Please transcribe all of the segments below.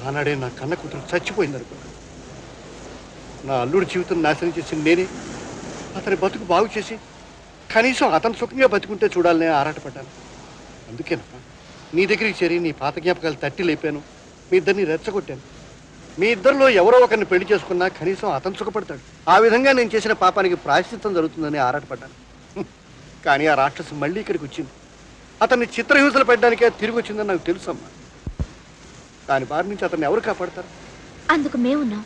ఆనాడే నా కన్న కూతురు చచ్చిపోయింది అనుకున్నాను. నా అల్లుడి జీవితం నాశనం చేసింది నేనే. అతని బతుకు బాగు చేసి కనీసం అతను సుఖంగా బతుకుంటే చూడాలనే ఆరాటపడ్డాను. అందుకేనమ్మా నీ దగ్గరికి చేరి నీ పాత జ్ఞాపకాలు తట్టి లేపాను. మీ ఇద్దరిని రెచ్చగొట్టాను. మీ ఇద్దరిలో ఎవరో ఒకరిని పెళ్లి చేసుకున్నా కనీసం అతను సుఖపడతాడు. ఆ విధంగా నేను చేసిన పాపానికి ప్రాయశ్చిత్తం జరుగుతుందని ఆరాటపడ్డాను. కానీ ఆ రాక్షసు మళ్ళీ ఇక్కడికి వచ్చింది. అతన్ని చిత్రహింసలు పెట్టడానికే తిరిగి వచ్చిందని నాకు తెలుసమ్మా. దాని బారి నుంచి అతన్ని ఎవరు కాపాడతారు? అందుకు మేమున్నాం.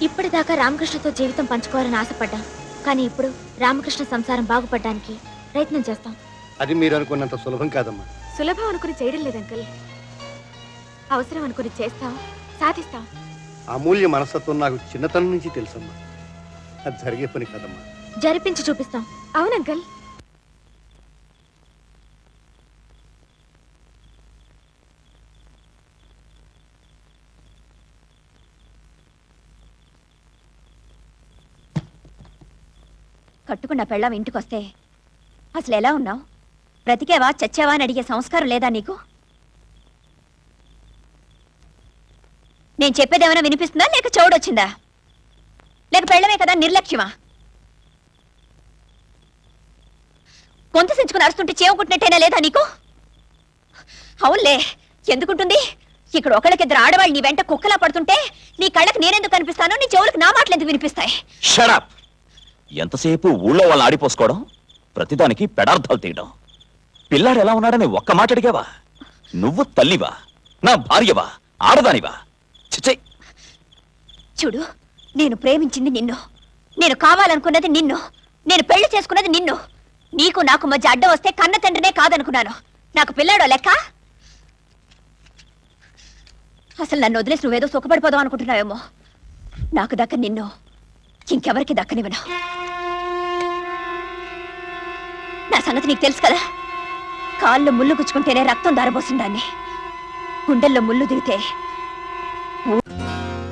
ఇప్పటిదాకా రామకృష్ణతో జీవితం పంచుకోవాలని ఆశపడ్డాం. కానీ ఇప్పుడు రామకృష్ణ సంసారం బాగుపడడానికి ప్రయత్నం చేస్తాం. అది మీరు అనుకున్నంత సులభం కాదమ్మా. సులభం అనుకుని చేయడం లేదు అంకుల్. అవసరం అనుకుని చేస్తాం, సాధిస్తాం. అమూల్య మనస్తత్వం నాకు చిన్నతనం నుంచి తెలుసమ్మా. అది జరిగే పని కాదమ్మా. జరిపించి చూపిస్తాం. అవును అంకుల్. కట్టుకున్న పెళ్ళాం ఇంటికొస్తే అసలు ఎలా ఉన్నావు? బ్రతికేవా చచ్చావా అని అడిగే సంస్కారం లేదా నీకు? నేను చెప్పేదేమైనా వినిపిస్తుందా, లేక చెవుడొచ్చిందా? లేక పెళ్ళమే కదా నిర్లక్ష్యమా? కొంత సించుకుని అరుస్తుంటే చేవకుట్టినట్టేనా లేదా నీకు? అవునులే, ఎందుకుంటుంది? ఇక్కడ ఒకళ్ళకిద్దరు ఆడవాళ్ళు నీ వెంట కుక్కలా పడుతుంటే నీ కళ్ళకి నేనెందుకు కనిపిస్తాను, నీ చెవులకు నా మాటలు ఎందుకు వినిపిస్తాయి? Shut up! ఎంతసేపు ఊళ్ళో వాళ్ళని ఆడిపోసుకోవడం, ప్రతిదానికి పెడార్థాలు తీయడం. పిల్లాడు ఎలా ఉన్నాడని ఒక్క మాట అడిగావా? నువ్వు తల్లివా, నా భార్యవా, ఆడదానివా? చిచ్చై! చూడు, నేను ప్రేమించింది నిన్ను, నేను కావాలనుకున్నది నిన్ను, నేను పెళ్లి చేసుకున్నది నిన్ను. నీకు నాకు మధ్య అడ్డం వస్తే కన్న తండ్రినే కాదనుకున్నాను. నాకు పిల్లాడో లెక్క? అసలు నన్ను వదిలేసి నువ్వేదో సుఖపడిపోదాం అనుకుంటున్నావేమో. నాకు దక్క నిన్ను ఇంకెవరికి దక్కనివ్వను. నా సంగతి నీకు తెలుసు కదా. కాళ్ళు ముళ్ళు గుచ్చుకుంటేనే రక్తం దారబోసిందాన్ని. గుండెల్లో ముళ్ళు దిగితే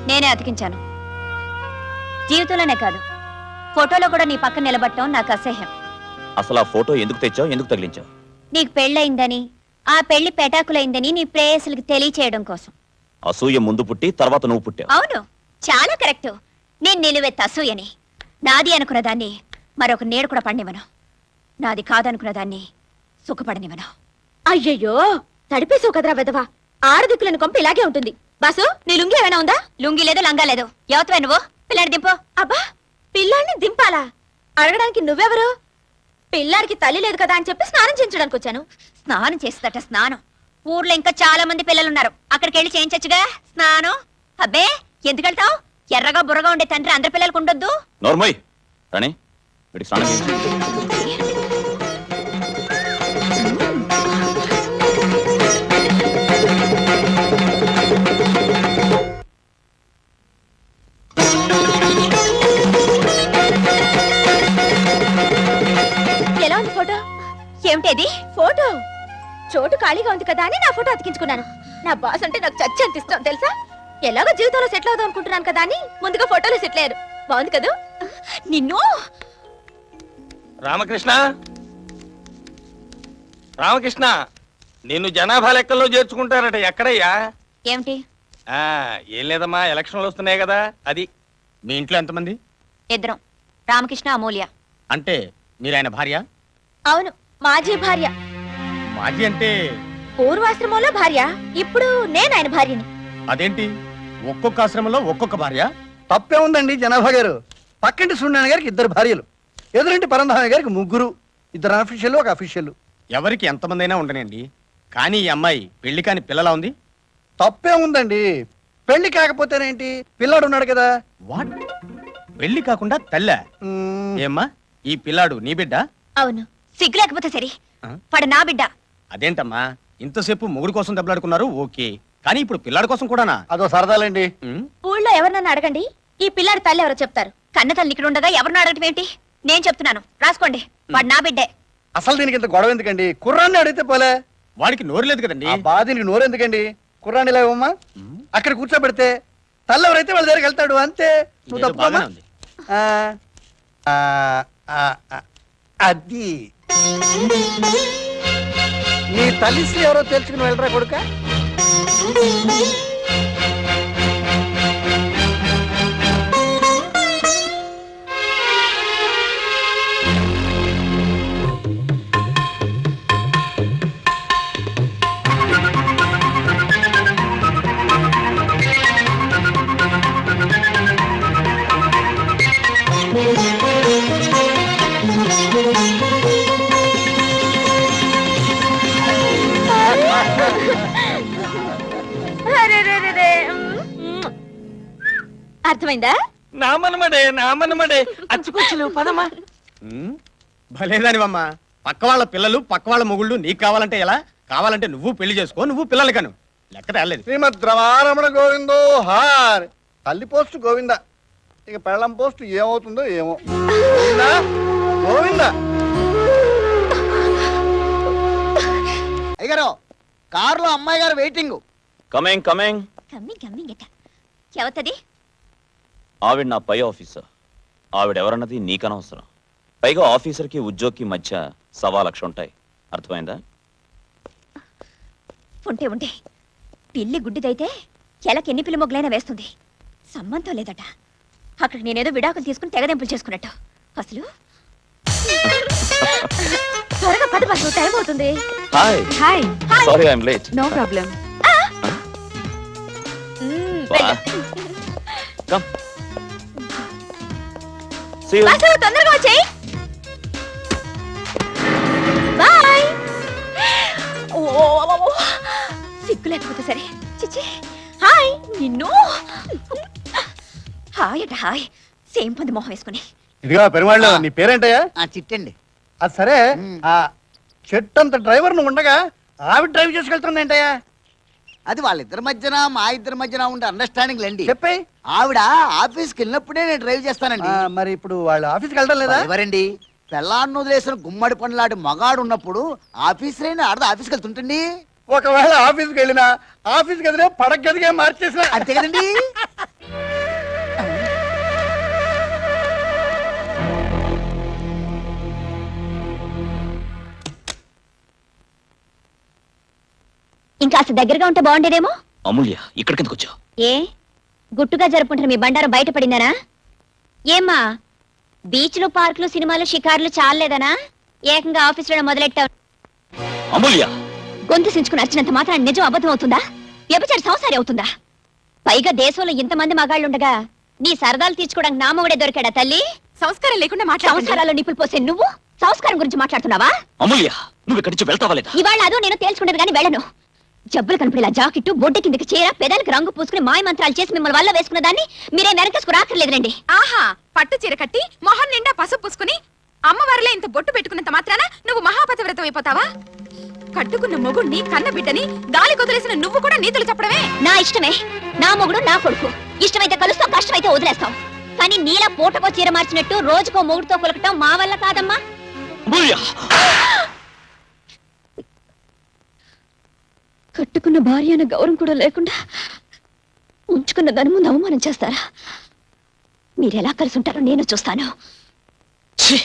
నేనే అతికించాను. జీవితంలోనే కాదు, ఫోటోలో కూడా నీ పక్కన నిలబడటం నాకు అసహ్యం. అసలు ఆ ఫోటో ఎందుకు తెచ్చావు, ఎందుకు తగిలించావు? నీకు పెళ్ళయిందని, ఆ పెళ్లి పెటాకులైందని నీ ప్రేయసులకు తెలియచేయడం కోసం. అసూయ ముందు పుట్టి తర్వాత నువ్వు పుట్టావు. అవును, చాలా కరెక్ట్. నేను నిలువెత్త అసూయని. నాది అనుకున్న దాన్ని మరొక నేడు కూడా పడినివ్వను. నాది కాదనుకున్న దాన్ని సుఖపడనివ్వను. అయ్యయ్యో, తడిపేసావు కదరా వెదవా. ఆడదిక్కులను కొంప ఇలాగే ఉంటుంది. బాసు, నీ లుంగి ఏమైనా ఉందా? లుంగి లేదు, లంగా లేదు. ఎవతవే నువ్వు? పిల్లాడి దింపు. అబ్బా, పిల్లాడిని దింపాలా? అడగడానికి నువ్వెవరు? పిల్లాడికి తల్లి లేదు కదా అని చెప్పి స్నానం చేయించడానికి వచ్చాను. స్నానం చేస్తుందట స్నానం. ఊర్లో ఇంకా చాలా మంది పిల్లలున్నారు, అక్కడికి వెళ్ళి చేయించచ్చుగా స్నానం. అబ్బే, ఎందుకు వెళ్తావు? ఎర్రగా బుర్రగా ఉండే తండ్రి అందరి పిల్లలకు ఉండొద్దు. నోర్మోయ్ రాణి, వీడికి స్నానం చేయించు. ఎలా ఉంది ఫోటో? ఏమిటేది? ఫోటో చోటు ఖాళీగా ఉంది కదా అని నా ఫోటో అతికించుకున్నాను. నా బాస్ అంటే నాకు చచ్చి అంత ఇష్టం తెలుసా. ఎలాగో జీవితంలో సెటిల్ అవుదాం అనుకుంటున్నాను కదా అని ముందుగా ఫోటోలో సెటిల్ అయ్యారు. బాగుంది కదా? నిన్ను రామకృష్ణ, రామకృష్ణ, నిన్ను జనాభా లెక్కల్లో చేర్చుకుంటారట. ఎక్కడయ్యా? ఏమిటి? ఏం లేదమ్మా, ఎలక్షన్లు వస్తున్నాయి కదా. అది మీ ఇంట్లో ఎంతమంది? ఇద్దరం, రామకృష్ణ, అమూల్య. అంటే మీరు ఆయన భార్య? అవును, మాజీ భార్య. మాజీ అంటే? పూర్వాశ్రమంలో భార్య, ఇప్పుడు నేను ఆయన భార్యని. అదేంటి, ఒక్కొక్క ఆశ్రమంలో ఒక్కొక్క భార్య? తప్పే ఉందండి జనాభా గారు. పక్కింటి సూర్యనారాయణ గారికి 2 భార్యలు, ఎదురింటి పరంధామ గారికి 3, 2 అఫీషియల్, 1 అఫీషియల్. ఎవరికి ఎంతమంది అయినా ఉండనండి, కానీ ఈ అమ్మాయి పెళ్లి కాని పిల్లలా ఉంది. తప్పే ఉందండి. పెళ్లి కాకపోతేనేంటి, పిల్లాడు ఉన్నాడు కదా. వాట్? పెళ్లి కాకుండా తల్లా? ఏమ్మా, ఈ పిల్లాడు నీ బిడ్డ? అవును. సిగ్గు లేకపోతే సరి, వాడు నా బిడ్డ. అదేంటమ్మా, ఇంతసేపు మొగుడు కోసం దెబ్బలాడుకున్నారు, ఓకే, కానీ ఇప్పుడు పిల్లాడి కోసం కూడానా? అదో సరదాలండి. ఊళ్ళో ఎవరినన్నా అడగండి, ఈ పిల్లాడి తల్లి ఎవరో చెప్తారు. కన్న తల్లి ఇక్కడ ఉండగా ఎవరిని అడగటం ఏంటి? నేను చెప్తున్నాను, రాసుకోండి, వాడు నా బిడ్డే. అసలు దీనికి ఇంత గొడవ ఎందుకండి? కుర్రాన్ని అడిగితే పోలే. వాడికి నోరు లేదు కదండి. దీనికి నోరు ఎందుకండి? కుర్రాన్ని ఇలా ఇవ్వమ్మా, అక్కడ కూర్చోబెడితే తల్లి ఎవరైతే వాళ్ళ దగ్గరికి వెళ్తాడు అంతే. నువ్వు తప్పమ్మా. అది నీ తల్లిశ్రీ ఎవరో తెలుసుకుని వెళ్ళరా కొడుక. అర్థమైందా? నామనమడే అచ్చుకొచ్చులు పదమ్మా. భలేదానివమ్మా, పక్క వాళ్ళ పిల్లలు పక్క వాళ్ళ మొగుళ్ళు నీకు కావాలంటే ఎలా? కావాలంటే నువ్వు పెళ్లి చేసుకో, నువ్వు పిల్లలు కను. లెక్క తేలేదు. శ్రీమద్ రమారమణ గోవిందో హార్. తల్లి పోస్ట్ గోవింద, ఇక పెళ్ళం పోస్ట్ ఏమవుతుందో ఏమో. గోవిందా గోవిందా. అయ్యగారు, కారులో అమ్మాయి గారు వెయిటింగ్. Coming coming. కమ్మింగ్ ఎట ఎవతది? ఆవిడ నా పై ఆఫీసర్. ఆవిడెవరన్నది నీకనవసరం. పైగా ఆఫీసర్కి ఉద్యోగికి మధ్య 1,00,000 ఉంటాయి. అర్థమైందా? ఉంటే పిల్లి గుడ్డిదైతే ఎలకెన్ని పిల్లి మొగ్లైనా వేస్తుంది. సంబంధం లేదట. అక్కడికి నేనేదో విడాకులు తీసుకుని తెగదెంపులు చేసుకున్నట్టు. అసలు త్వరగా పద బస్సు, టైం అవుతుంది. Hi. Hi. Sorry I'm late. No problem. Come. See you. Bus తొందరగా వచ్చేయ్. బాయ్. సిగ్గు లేకపోతే సరే. చిచ్చి. హాయ్ నిన్ను. హాయ్ అట హాయ్. సేమ్ పంది మొహం వేసుకుని. ఇదిగా పెరుమాళ్ళు, నీ పేరేంటయ్యా? చిట్టండి. అది సరే, ఆ చెట్టు అంత డ్రైవర్ నువ్వు ఉండగా ఆవిడ డ్రైవ్ చేసుకెళ్తుంది ఏంటయ్యా? అది వాళ్ళిద్దరి మధ్యన మా ఇద్దరి మధ్యన ఉండే అండర్స్టాండింగ్ లేండి. చెప్పే. ఆవిడ ఆఫీస్కి వెళ్ళినప్పుడే నేను డ్రైవ్ చేస్తానండి. మరి ఇప్పుడు వాళ్ళు ఆఫీస్కి వెళ్ళడం లేదా? ఎవరండి పెళ్ళాన్ని వదిలేసిన గుమ్మడి పండ్లాంటి మగాడు ఉన్నప్పుడు ఆఫీస్ రైనా ఆడదా ఆఫీస్కి వెళ్తుంటండి. ఒకవేళ ఆఫీస్కి వెళ్ళినా ఆఫీస్ గదినే పడక గదిగా మార్చేసిన అంతే కదండి. ఇంకా అసలు దగ్గరగా ఉంటే బాగుండేదేమో. అమూల్య, ఇక్కడికి ఎందుకు వచ్చావు? ఏ గుట్టుగా జరుపుకుంటున్న మీ బండారం బయటపడిందనా? ఏమ్మా, బీచ్లు పార్కులు సినిమాలు షికార్లు చాలేదనా? ఏకంగా ఆఫీసులో మొదలెట్టావు. అమూల్య, గొంతు సించుకుని అరిచినంత మాత్రం నిజం అబద్ధం అవుతుందా? వ్యభిచారి సంసారి అవుతుందా? పైగా దేశంలో ఇంతమంది మగాళ్ళుండగా నీ సరదాలు తీర్చుకోవడానికి నా మొగుడే దొరికాడా తల్లి? సంస్కారం లేకుండా మాట్లాడు. సంసారాల్లో నిప్పులు పోసే నువ్వు సంస్కారం గురించి మాట్లాడుతున్నావా? అమూల్య, నువ్వు ఇక్కడి నుంచి వెళ్తావా లేదా? ఇవాళ అదో నేను తేల్చుకుంటాను గానీ వెళ్ళను. జబ్బులు కనిపించేలా జాకెట్టు బొడ్డ కిందకి చీర పెదానికి రంగు పూసుకుని మాయ మంత్రాలు చేసి మిమ్మల్ని వల్ల వేసుకున్న దాన్ని మీరే వెనకేసుకు రాకర్లేదురండి. ఆహా, పట్టు చీర కట్టి మొహం నిండా పసుపు పూసుకుని అమ్మవారిలో ఇంత బొట్టు పెట్టుకున్నంత మాత్రాన నువ్వు మహాపతివ్రతం అయిపోతావా? కట్టుకున్న మొగుడిని కన్న బిడ్డని గాలి కొదిలేసిన నువ్వు కూడా నీతులు చెప్పడమే. నా ఇష్టమే. నా మొగుడు నా కొడుకు. ఇష్టమైతే కలుస్తాం, కష్టమైతే వదిలేస్తాం. కానీ నీలా పూటకో చీర మార్చినట్టు రోజుకో మొగుడుతో కొలకటం మా వల్ల కాదమ్మా. అమూల్య, కట్టుకున్న భార్య అన్న గౌరవం కూడా లేకుండా ఉంచుకున్న దాని ముందు అవమానం చేస్తారా? మీరెలా కలిసి ఉంటారో నేను చూస్తాను. ఛీ!